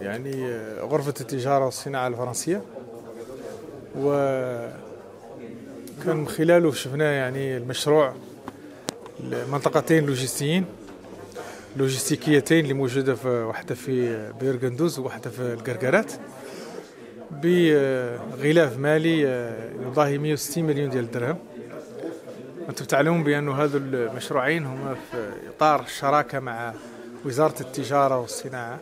يعني غرفة التجارة والصناعة الفرنسية، وكان من خلاله شفنا يعني المشروع منطقتين لوجستيكيتين اللي موجودة في واحدة في بيرغندوز وواحدة في القرقرات بغلاف مالي يضاهي 160 مليون ديال الدرهم. أنتم تعلمون بأن هذا المشروعين هما في إطار الشراكة مع وزارة التجارة والصناعة،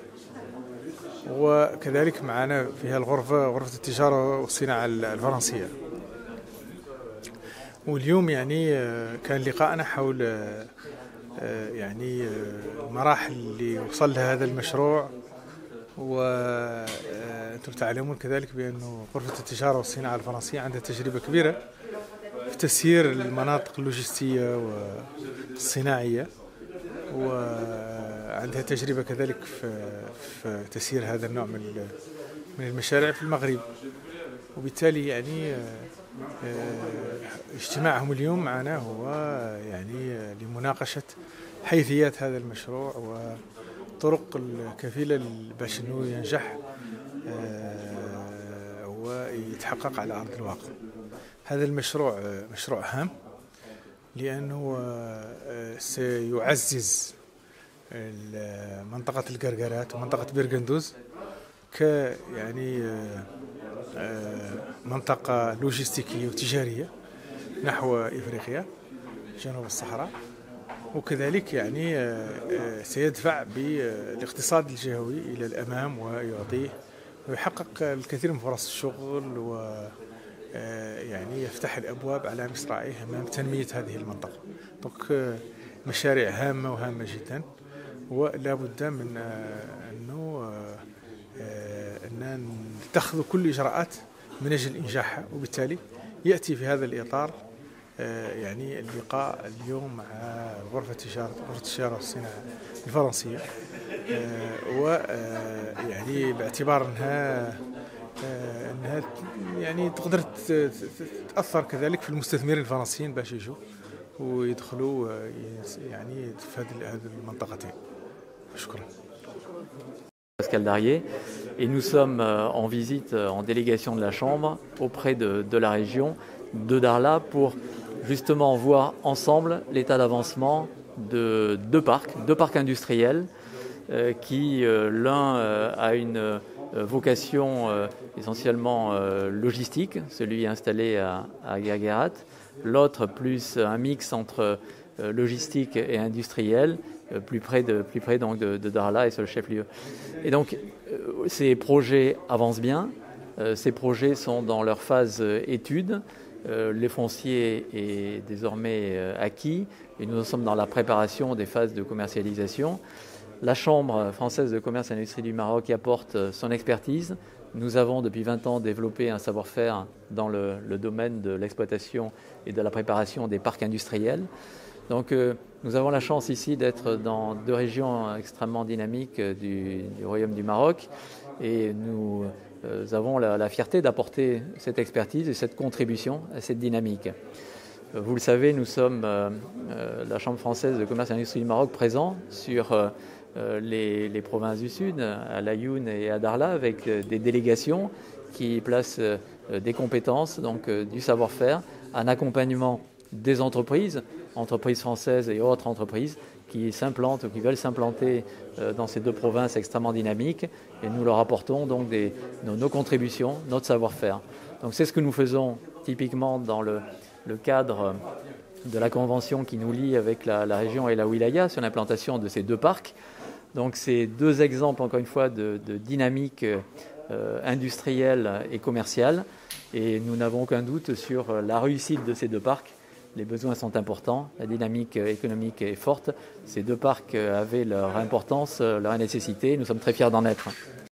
وكذلك معنا فيها غرفة التجارة والصناعة الفرنسية. واليوم يعني كان لقاءنا حول يعني المراحل اللي وصل لها هذا المشروع، وأنتم تعلمون كذلك بأن غرفة التجارة والصناعة الفرنسية عندها تجربة كبيرة في تسيير المناطق اللوجستية والصناعية، وعندها تجربة كذلك في تسيير هذا النوع من المشاريع في المغرب. وبالتالي يعني اجتماعهم اليوم معنا هو يعني لمناقشة حيثيات هذا المشروع والطرق الكفيلة باش انه ينجح ويتحقق على أرض الواقع. هذا المشروع مشروع هام لأنه سيعزز منطقة القرقرات ومنطقة بيرغندوز يعني منطقة لوجستيكية وتجارية نحو إفريقيا جنوب الصحراء، وكذلك يعني سيدفع بالاقتصاد الجهوي إلى الأمام ويعطيه ويحقق الكثير من فرص الشغل، و يعني يفتح الأبواب على مصراعيه أمام تنمية هذه المنطقة. دونك مشاريع هامة وهامة جدا، ولا بد من أن نتخذ كل الإجراءات من أجل إنجاحها. وبالتالي يأتي في هذا الإطار يعني اللقاء اليوم مع غرفة التجارة والصناعة الفرنسية، ويعني باعتبار أنها يعني تقدر تأثر كذلك في المستثمرين الفرنسيين باش يجوا ويدخلوا يعني في هذه المنطقتين. شكرا. Pascal Darié, et nous sommes en visite en délégation de la Chambre auprès de la région de Darla pour justement voir ensemble l'état d'avancement de deux parcs industriels qui l'un a une vocation essentiellement logistique, celui installé à Guerguerat, l'autre plus un mix entre logistique et industriel, plus près donc de Darla et sur le chef-lieu. Et donc ces projets avancent bien, ces projets sont dans leur phase étude, le foncier est désormais acquis et nous sommes dans la préparation des phases de commercialisation. La Chambre française de commerce et d'industrie du Maroc y apporte son expertise. Nous avons depuis 20 ans développé un savoir-faire dans le domaine de l'exploitation et de la préparation des parcs industriels. Donc nous avons la chance ici d'être dans deux régions extrêmement dynamiques du Royaume du Maroc, et nous avons la fierté d'apporter cette expertise et cette contribution à cette dynamique. Vous le savez, nous sommes la Chambre française de commerce et d'industrie du Maroc présent sur les provinces du Sud, à l'Aïoun et à Darla, avec des délégations qui placent des compétences, donc du savoir-faire, un accompagnement des entreprises françaises et autres entreprises qui s'implantent ou qui veulent s'implanter dans ces deux provinces extrêmement dynamiques, et nous leur apportons donc nos contributions, notre savoir-faire. Donc c'est ce que nous faisons typiquement dans le cadre de la convention qui nous lie avec la région et la wilaya sur l'implantation de ces deux parcs. Donc c'est deux exemples encore une fois de dynamique industrielle et commerciale, et nous n'avons aucun doute sur la réussite de ces deux parcs. Les besoins sont importants, la dynamique économique est forte. Ces deux parcs avaient leur importance, leur nécessité. Nous sommes très fiers d'en être.